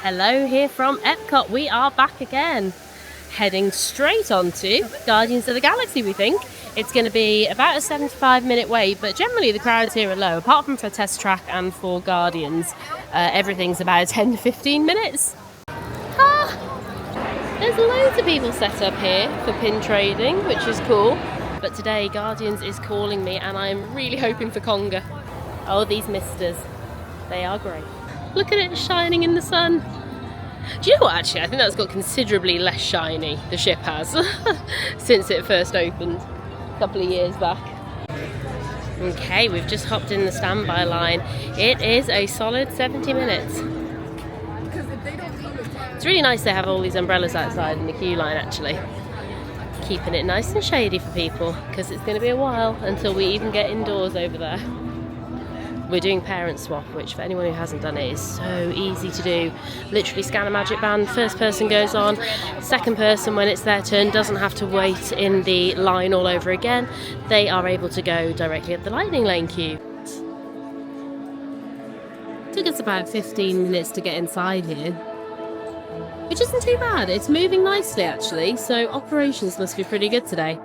Hello here from Epcot. We are back again, heading straight on to Guardians of the Galaxy, we think. It's going to be about a 75-minute wait, but generally the crowds here are low. Apart from for Test Track and for Guardians, everything's about 10 to 15 minutes. There's loads of people set up here for pin trading, which is cool. But today Guardians is calling me and I'm really hoping for Conga. Oh, these misters. They are great. Look at it shining in the sun. Do you know what, actually? I think that's got considerably less shiny, the ship has, since it first opened a couple of years back. Okay, we've just hopped in the standby line. It is a solid 70 minutes. It's really nice they have all these umbrellas outside in the queue line, actually. Keeping it nice and shady for people, because it's going to be a while until we even get indoors over there. We're doing parent swap, which for anyone who hasn't done it is so easy to do. Literally scan a magic band, first person goes on, second person when it's their turn doesn't have to wait in the line all over again. They are able to go directly up the lightning lane queue. Took us about 15 minutes to get inside here, which isn't too bad. It's moving nicely actually, so operations must be pretty good today.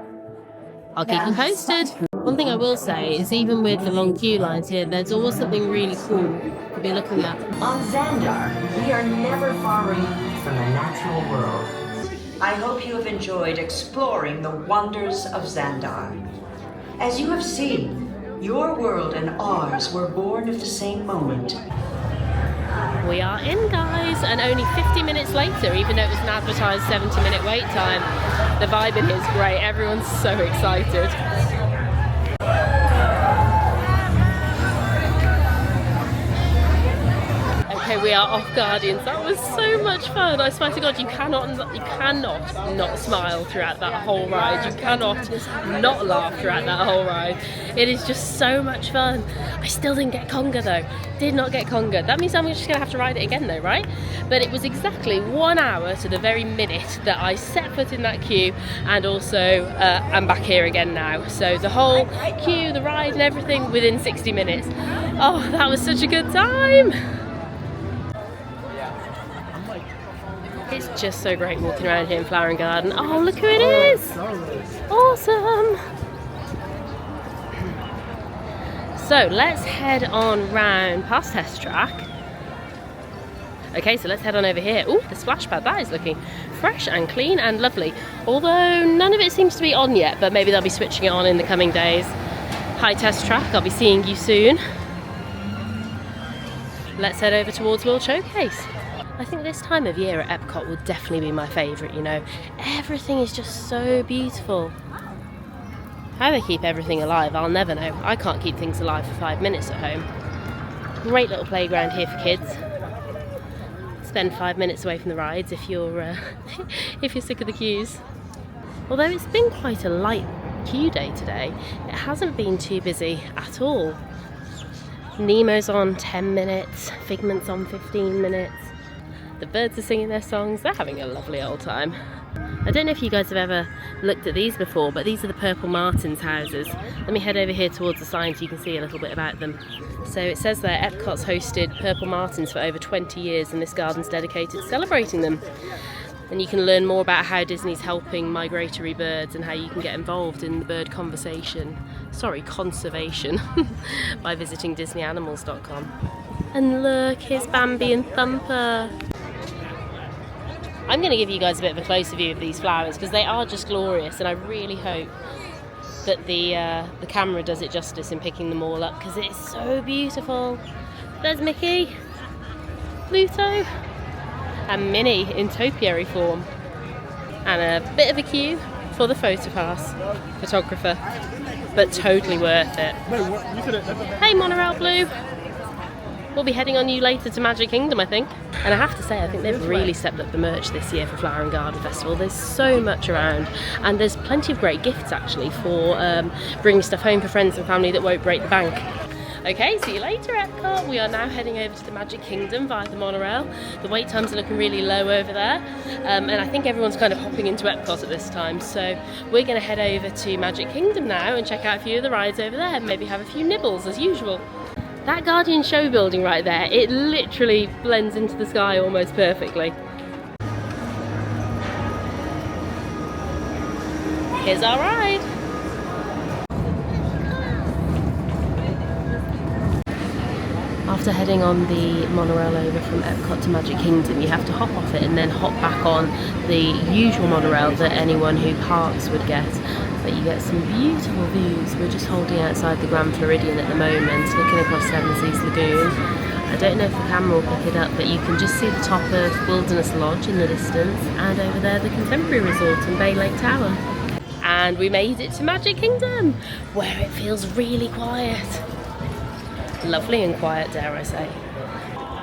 I'll keep you posted. One thing I will say is even with the long queue lines here, there's always something really cool to be looking at. On Xandar, we are never far removed from the natural world. I hope you have enjoyed exploring the wonders of Xandar. As you have seen, your world and ours were born of the same moment. We are in, guys, and only 50 minutes later, even though it was an advertised 70-minute wait time. The vibe in here is great. Everyone's so excited. Okay, we are off Guardians. That was so much fun. I swear to God, you cannot not smile throughout that whole ride. You cannot not laugh throughout that whole ride. It is just so much fun. I still didn't get Conga though. Did not get Conga. That means I'm just going to have to ride it again though, right? But it was exactly 1 hour to the very minute that I set foot in that queue, and also I'm back here again now. So the whole queue, the ride and everything within 60 minutes. Oh, that was such a good time. It's just so great walking around here in Flower and Garden. Oh, look who it is! Awesome! So let's head on round past Test Track. Okay, so let's head on over here. Oh, the splash pad, that is looking fresh and clean and lovely. Although none of it seems to be on yet, but maybe they'll be switching it on in the coming days. Hi Test Track, I'll be seeing you soon. Let's head over towards World Showcase. I think this time of year at Epcot will definitely be my favourite, you know. Everything is just so beautiful. How they keep everything alive, I'll never know. I can't keep things alive for 5 minutes at home. Great little playground here for kids. Spend 5 minutes away from the rides if you're if you're sick of the queues. Although it's been quite a light queue day today, it hasn't been too busy at all. Nemo's on 10 minutes, Figment's on 15 minutes. The birds are singing their songs, they're having a lovely old time. I don't know if you guys have ever looked at these before, but these are the Purple Martins houses. Let me head over here towards the sign so you can see a little bit about them. So it says there, Epcot's hosted Purple Martins for over 20 years and this garden's dedicated to celebrating them. And you can learn more about how Disney's helping migratory birds and how you can get involved in the bird conservation by visiting disneyanimals.com. And look, here's Bambi and Thumper. I'm going to give you guys a bit of a closer view of these flowers because they are just glorious, and I really hope that the camera does it justice in picking them all up because it's so beautiful. There's Mickey, Pluto, and Minnie in topiary form, and a bit of a queue for the photographer, but totally worth it. Hey Monorail Blue! We'll be heading on you later to Magic Kingdom, I think. And I have to say, I think they've really stepped up the merch this year for Flower and Garden Festival. There's so much around, and there's plenty of great gifts actually for bringing stuff home for friends and family that won't break the bank. Okay, see you later Epcot. We are now heading over to the Magic Kingdom via the monorail. The wait times are looking really low over there, and I think everyone's kind of hopping into Epcot at this time. So we're going to head over to Magic Kingdom now and check out a few of the rides over there, and maybe have a few nibbles as usual. That Guardian show building right there, it literally blends into the sky almost perfectly. Here's our ride. After heading on the monorail over from Epcot to Magic Kingdom, you have to hop off it and then hop back on the usual monorail that anyone who parks would get. But you get some beautiful views. We're just holding outside the Grand Floridian at the moment, looking across Seven Seas Lagoon. I don't know if the camera will pick it up, but you can just see the top of Wilderness Lodge in the distance, and over there the Contemporary Resort and Bay Lake Tower. And we made it to Magic Kingdom, where it feels really quiet. Lovely and quiet, dare I say.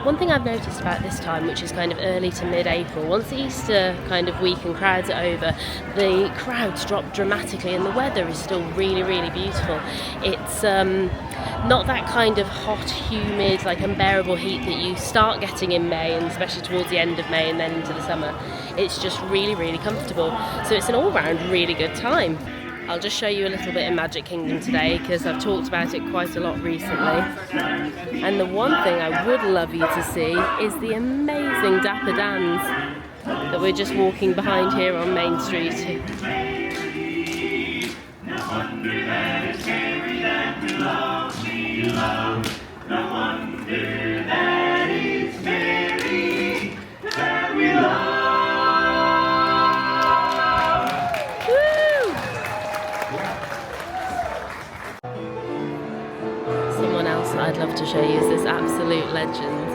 One thing I've noticed about this time, which is kind of early to mid-April, once the Easter kind of week and crowds are over, the crowds drop dramatically and the weather is still really, really beautiful. It's not that kind of hot, humid, like unbearable heat that you start getting in May, and especially towards the end of May and then into the summer. It's just really, really comfortable. So it's an all-round really good time. I'll just show you a little bit in Magic Kingdom today because I've talked about it quite a lot recently. And the one thing I would love you to see is the amazing Dapper Dans that we're just walking behind here on Main Street. Someone else I'd love to show you is this absolute legend.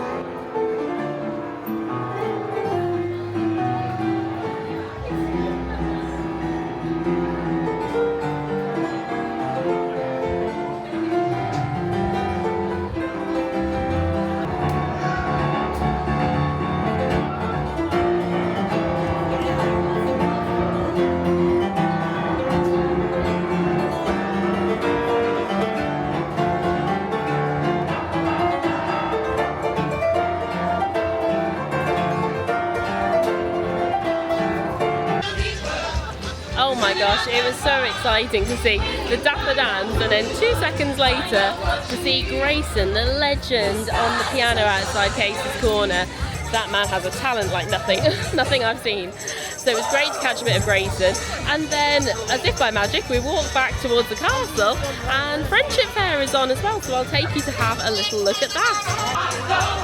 Oh my gosh, it was so exciting to see the Dapper Dans, and then 2 seconds later to see Grayson, the legend, on the piano outside Casey's Corner. That man has a talent like nothing, nothing I've seen. So it was great to catch a bit of Grayson, and then, as if by magic, we walked back towards the castle, and Friendship Fair is on as well, so I'll take you to have a little look at that.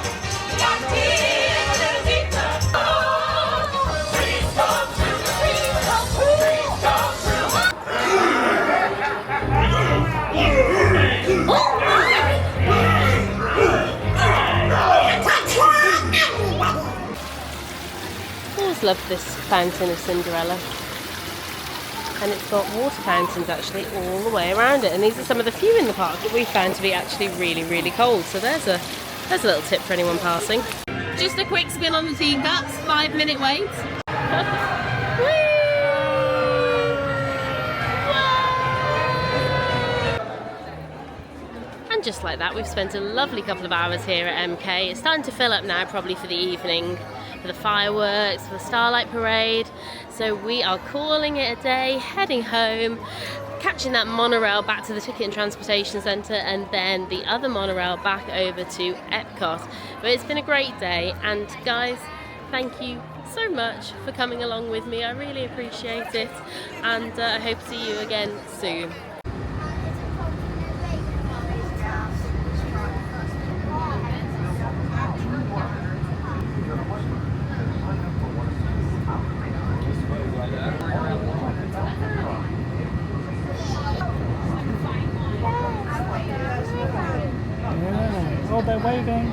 Love this fountain of Cinderella, and it's got water fountains actually all the way around it, and these are some of the few in the park that we found to be actually really, really cold. So there's a little tip for anyone passing. Just a quick spin on the teacups, 5-minute wait. And just like that, we've spent a lovely couple of hours here at MK. It's starting to fill up now, probably for the evening, for the fireworks, for the Starlight Parade. So we are calling it a day, heading home, catching that monorail back to the Ticket and Transportation Centre, and then the other monorail back over to Epcot. But it's been a great day, and guys, thank you so much for coming along with me. I really appreciate it, and I hope to see you again soon. Oh, they're waving.